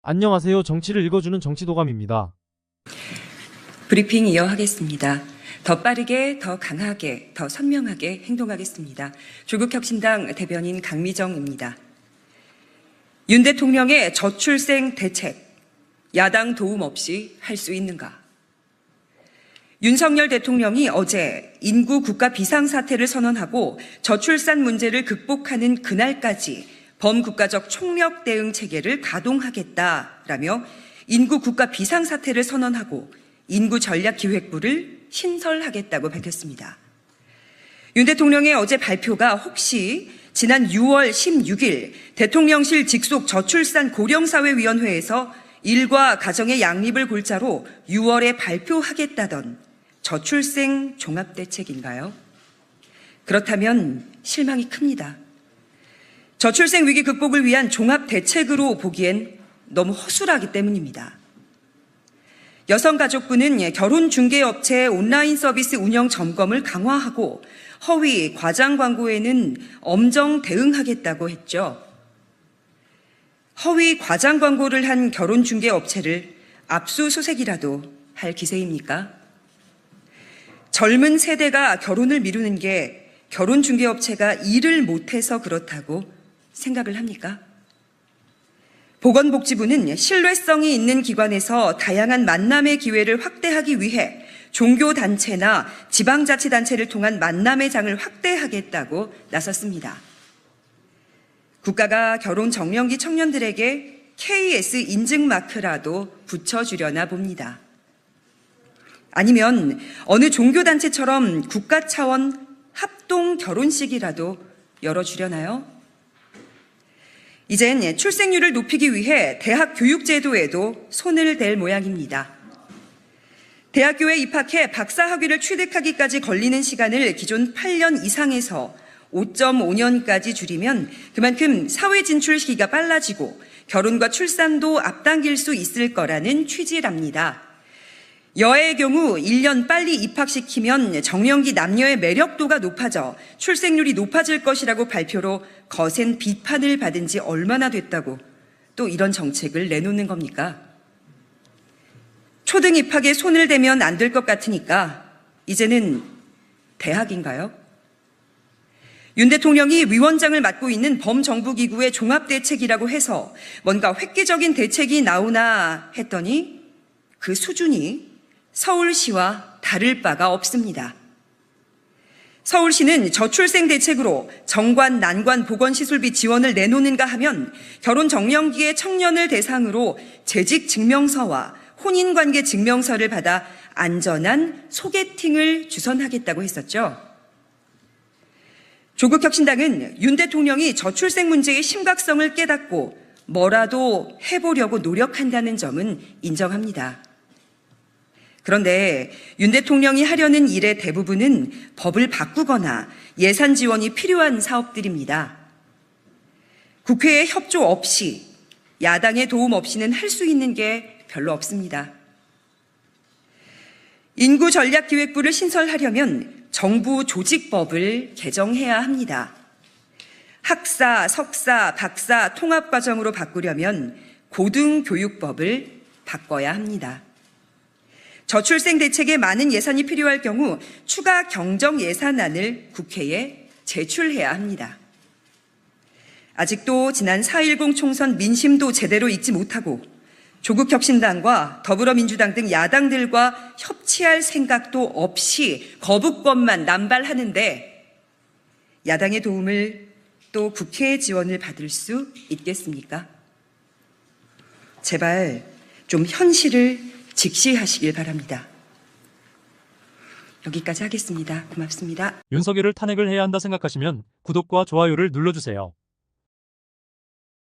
안녕하세요. 정치를 읽어주는 정치도감입니다. 브리핑 이어하겠습니다. 더 빠르게, 더 강하게, 더 선명하게 행동하겠습니다. 조국혁신당 대변인 강미정입니다. 윤 대통령의 저출생 대책, 야당 도움 없이 할 수 있는가? 윤석열 대통령이 어제 인구 국가 비상사태를 선언하고 저출산 문제를 극복하는 그날까지 범국가적 총력 대응 체계를 가동하겠다라며 인구 국가 비상사태를 선언하고 인구 전략 기획부를 신설하겠다고 밝혔습니다. 윤 대통령의 어제 발표가 혹시 지난 6월 16일 대통령실 직속 저출산 고령사회위원회에서 일과 가정의 양립을 골자로 6월에 발표하겠다던 저출생 종합대책인가요? 그렇다면 실망이 큽니다. 저출생 위기 극복을 위한 종합대책으로 보기엔 너무 허술하기 때문입니다. 여성가족부는 결혼중개업체의 온라인 서비스 운영 점검을 강화하고 허위, 과장 광고에는 엄정 대응하겠다고 했죠. 허위, 과장 광고를 한 결혼중개업체를 압수수색이라도 할 기세입니까? 젊은 세대가 결혼을 미루는 게 결혼중개업체가 일을 못해서 그렇다고 생각을 합니까? 보건복지부는 신뢰성이 있는 기관에서 다양한 만남의 기회를 확대하기 위해 종교단체나 지방자치단체를 통한 만남의 장을 확대하겠다고 나섰습니다. 국가가 결혼 정년기 청년들에게 KS 인증마크라도 붙여주려나 봅니다. 아니면 어느 종교단체처럼 국가 차원 합동 결혼식이라도 열어주려나요? 이젠 출생률을 높이기 위해 대학 교육제도에도 손을 댈 모양입니다. 대학교에 입학해 박사학위를 취득하기까지 걸리는 시간을 기존 8년 이상에서 5.5년까지 줄이면 그만큼 사회 진출 시기가 빨라지고 결혼과 출산도 앞당길 수 있을 거라는 취지랍니다. 여의 경우 1년 빨리 입학시키면 정년기 남녀의 매력도가 높아져 출생률이 높아질 것이라고 발표로 거센 비판을 받은 지 얼마나 됐다고 또 이런 정책을 내놓는 겁니까? 초등 입학에 손을 대면 안 될 것 같으니까 이제는 대학인가요? 윤 대통령이 위원장을 맡고 있는 범정부기구의 종합대책이라고 해서 뭔가 획기적인 대책이 나오나 했더니 그 수준이 서울시와 다를 바가 없습니다. 서울시는 저출생 대책으로 정관, 난관, 보건시설비 지원을 내놓는가 하면 결혼 정년기의 청년을 대상으로 재직 증명서와 혼인관계 증명서를 받아 안전한 소개팅을 주선하겠다고 했었죠. 조국혁신당은 윤 대통령이 저출생 문제의 심각성을 깨닫고 뭐라도 해보려고 노력한다는 점은 인정합니다. 그런데 윤 대통령이 하려는 일의 대부분은 법을 바꾸거나 예산 지원이 필요한 사업들입니다. 국회의 협조 없이, 야당의 도움 없이는 할 수 있는 게 별로 없습니다. 인구전략기획부를 신설하려면 정부 조직법을 개정해야 합니다. 학사, 석사, 박사 통합과정으로 바꾸려면 고등교육법을 바꿔야 합니다. 저출생 대책에 많은 예산이 필요할 경우 추가 경정 예산안을 국회에 제출해야 합니다. 아직도 지난 4.10 총선 민심도 제대로 읽지 못하고 조국혁신당과 더불어민주당 등 야당들과 협치할 생각도 없이 거부권만 남발하는데 야당의 도움을 또 국회의 지원을 받을 수 있겠습니까? 제발 좀 현실을 직시하시길 바랍니다. 여기까지 하겠습니다. 고맙습니다. 윤석열을 탄핵을 해야 한다 생각하시면 구독과 좋아요를 눌러주세요.